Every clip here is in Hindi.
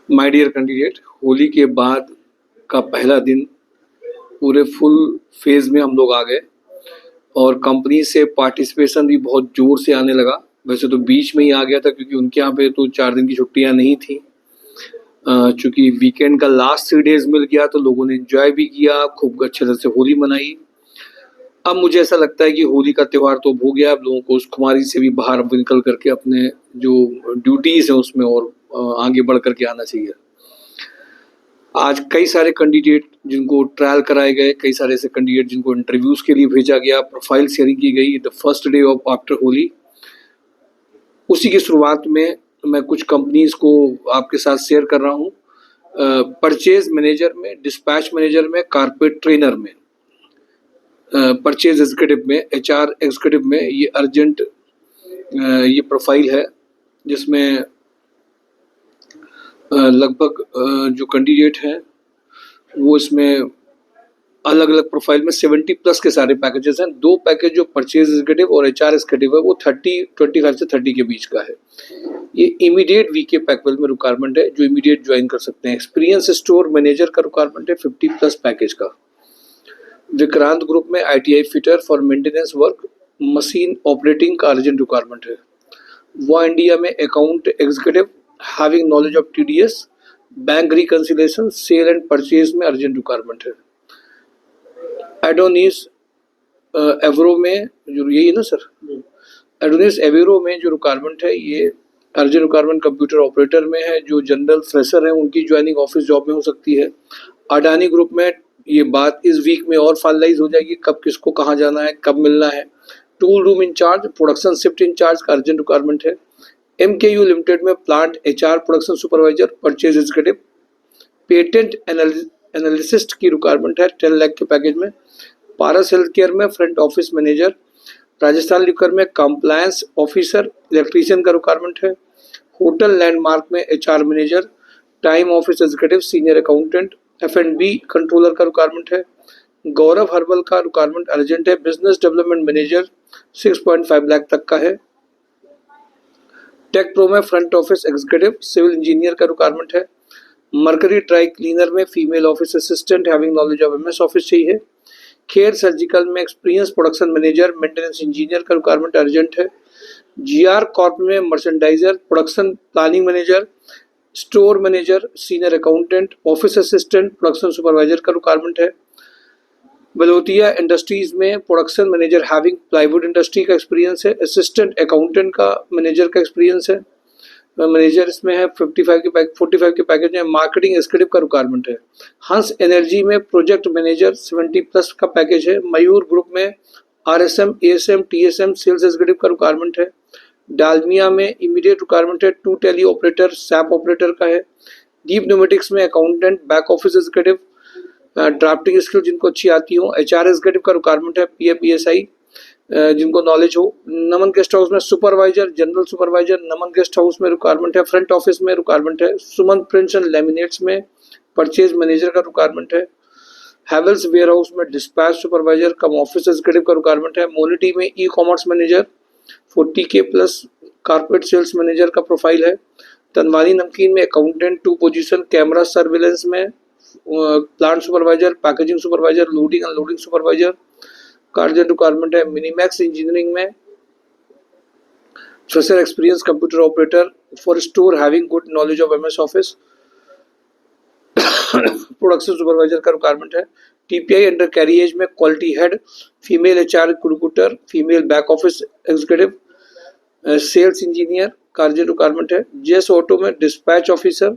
माय डियर कैंडिडेट, होली के बाद का पहला दिन पूरे फुल फेज में हम लोग आ गए और कंपनी से पार्टिसिपेशन भी बहुत जोर से आने लगा। वैसे तो बीच में ही आ गया था क्योंकि उनके यहाँ पे तो 4 दिन की छुट्टियां नहीं थी। चूंकि वीकेंड का लास्ट 3 डेज मिल गया तो लोगों ने एंजॉय भी किया, खूब अच्छे तरह से होली मनाई। अब मुझे ऐसा लगता है कि होली का त्यौहार तो हो गया, अब लोगों को उस खुमारी से भी बाहर निकल करके अपने जो ड्यूटीज हैं उसमें और आगे बढ़ करके आना चाहिए। आज कई सारे कैंडिडेट जिनको ट्रायल कराए गए, कई सारे ऐसे कैंडिडेट जिनको इंटरव्यूज के लिए भेजा गया, प्रोफाइल शेयरिंग की गई the first day of after Holi. उसी की शुरुआत में मैं कुछ कंपनीज को आपके साथ शेयर कर रहा हूँ। परचेज मैनेजर में, डिस्पैच मैनेजर में, कारपेट ट्रेनर में, परचेज एग्जीक्यूटिव में, एचआर एग्जीक्यूटिव में ये अर्जेंट ये प्रोफाइल है जिसमें लगभग जो कैंडिडेट हैं वो इसमें अलग अलग प्रोफाइल में 70+ के सारे पैकेजेस हैं। 2 पैकेज जो परचेज एग्जीक्यूटिव और एचआर एग्जीक्यूटिव है वो 25 से 30 के बीच का है। ये इमीडिएट वीके पैकेज में रिक्वायरमेंट है जो इमीडिएट ज्वाइन कर सकते हैं। एक्सपीरियंस स्टोर मैनेजर का रिक्वायरमेंट है 50+ पैकेज का। विक्रांत ग्रुप में ITI fitter for maintenance work, machine operating का अर्जेंट रिक्वायरमेंट है। वो इंडिया में account executive having knowledge of TDS, bank reconciliation, sale and purchase में अर्जेंट रिक्वायरमेंट है। एडोनिस एवरो में जो यही है ना सर, एडोनिस एवेरो में जो रिक्वायरमेंट है ये अर्जेंट रिक्वायरमेंट कंप्यूटर ऑपरेटर में है। जो जनरल फ्रेशर है उनकी ज्वाइनिंग ऑफिस जॉब में हो सकती है। अडानी ग्रुप में ये बात इस वीक में और फाइनलाइज हो जाएगी, कब किसको कहाँ जाना है, कब मिलना है। Tool room in charge, production shift in charge का अर्जेंट रिक्वायरमेंट है। MKU लिमिटेड में plant HR production supervisor, purchase executive, patent analyst की रिक्वायरमेंट है 10 लाख के पैकेज में। पारस हेल्थ केयर में front office manager, Rajasthan liquor में कंप्लायंस ऑफिसर, इलेक्ट्रीशियन का रिक्वायरमेंट है। होटल लैंडमार्क में HR manager, time office executive, senior accountant, F&B controller का रिक्वायरमेंट है। गौरव हर्बल का रिक्वायरमेंट अर्जेंट है। बिजनेस डेवलपमेंट मैनेजर 6.5 लाख तक का है। टेक प्रो में front office executive, civil engineer का रिक्वायरमेंट है। मरकरी ड्राई क्लीनर में female office assistant having knowledge of MS office चाहिए। खेर सर्जिकल में experience production manager, maintenance engineer का रिक्वायरमेंट अर्जेंट है। GR कॉर्प में merchandiser, production planning manager, store manager, senior accountant, office assistant, production supervisor का रिक्वायरमेंट है। बलोतिया इंडस्ट्रीज में production manager having plywood industry का एक्सपीरियंस है। असिस्टेंट अकाउंटेंट का मैनेजर का एक्सपीरियंस है। मैनेजर इसमें है 45 के पैकेज में। मार्केटिंग एग्जीक्यूटिव का रिक्वायरमेंट है। हंस एनर्जी में प्रोजेक्ट मैनेजर 70+ का पैकेज है। मयूर ग्रुप में RSM, ASM, TSM sales executive का रिक्वायरमेंट है। डालमिया में इमीडिएट रिक्वायरमेंट है 2 टेली ऑपरेटर, SAP ऑपरेटर का है। डीप न्यूमेटिक्स में accountant, back office executive, drafting skill जिनको अच्छी आती हो। HR एग्जीक्यूटिव का रिक्वायरमेंट है। PAPSI जिनको नॉलेज हो। नमन गेस्ट हाउस में सुपरवाइजर, जनरल सुपरवाइजर, नमन गेस्ट हाउस में रिक्वायरमेंट है। फ्रंट ऑफिस में रिक्वायरमेंट है। सुमन प्रिंट्स एंड लैमिनेट्स में परचेज मैनेजर का रिक्वायरमेंट है। हैवेल्स वेयर हाउस में डिस्पैच सुपरवाइजर कम ऑफिस एग्जीक्यूटिव का रिक्वायरमेंट है। मोनिटी में e-commerce manager 40K+ carpet sales manager का प्रोफाइल है। तनवानी नमकीन में अकाउंटेंट 2 पोजीशन, कैमरा सर्विलेंस में plant supervisor, packaging supervisor, loading unloading supervisor का अर्जेंट रिक्वायरमेंट है। मिनीमैक्स इंजीनियरिंग में fresher experience computer operator for store having good knowledge of MS office, production supervisor का रिक्वायरमेंट है। TPI अंडर कैरिएज में quality head, female HR recruiter, female back office executive, sales engineer का अर्जेंट रिक्वायरमेंट है। JS ऑटो में डिस्पैच ऑफिसर,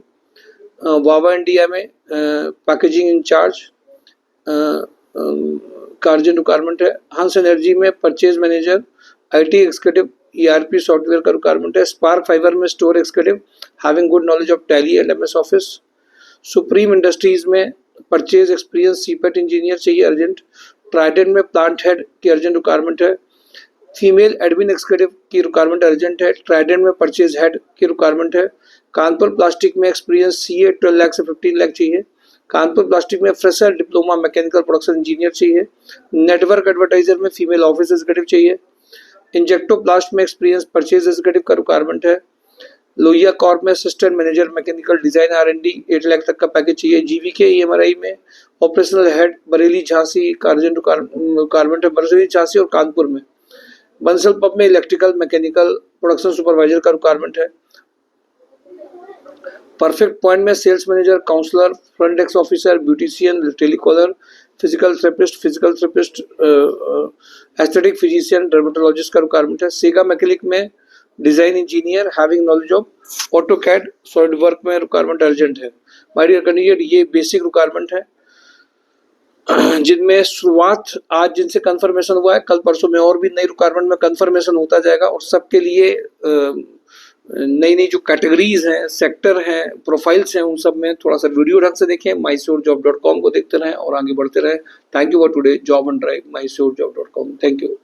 वावा इंडिया में पैकेजिंग इंचार्ज का अर्जेंट रिक्वायरमेंट है। हंस एनर्जी में purchase manager, IT executive, ERP software का रिक्वायरमेंट है। स्पार्क फाइबर में store executive having good knowledge of tally and MS office. Supreme industries में परचेज एक्सपीरियंस CPET इंजीनियर चाहिए अर्जेंट। ट्राइडेंट में प्लांट हेड की अर्जेंट रिक्वायरमेंट है। फीमेल एडमिन एग्जीक्यूटिव की रिक्वायरमेंट अर्जेंट है। ट्राइडेंट में परचेज हेड की रिक्वायरमेंट है। कानपुर प्लास्टिक में एक्सपीरियंस CA 12 लाख से 15 लाख चाहिए। कानपुर प्लास्टिक में fresher diploma mechanical production engineer चाहिए। नेटवर्क एडवर्टाइजर में फीमेल ऑफिस एग्जीक्यूटिव चाहिए। इंजेक्टो प्लास्ट में एक्सपीरियंस परचेज एग्जीक्यूटिव का रिक्वायरमेंट है। लोहिया कॉर्प में assistant manager mechanical design R&D 8 lakh तक का पैकेज चाहिए। GVK EMRI में operational head Bareilly Jhansi carbon Bareilly Jhansi और कानपुर में। बंसल पंप में इलेक्ट्रिकल मैकेनिकल प्रोडक्शन सुपरवाइजर का रिक्वायरमेंट है। परफेक्ट पॉइंट में sales manager, counsellor, front desk officer, beautician, telecaller, physical therapist, aesthetic physician, dermatologist का रिक्वायरमेंट है। सेगा मैकेनिक में design engineer having knowledge of AutoCAD solid work में रिक्वायरमेंट अर्जेंट है। माय डियर कैंडिडेट, ये बेसिक रिक्वायरमेंट है जिनमें शुरुआत आज जिनसे कंफर्मेशन हुआ है, कल परसों में और भी नई रिक्वायरमेंट में कंफर्मेशन होता जाएगा और सबके लिए नई नई जो कैटेगरीज हैं, सेक्टर हैं, प्रोफाइल्स हैं, उन सब में थोड़ा सा वीडियो ढंग से देखें। mysurejob.com को देखते रहें और आगे बढ़ते रहें। Thank you for today. Job on drive, mysurejob.com। Thank you.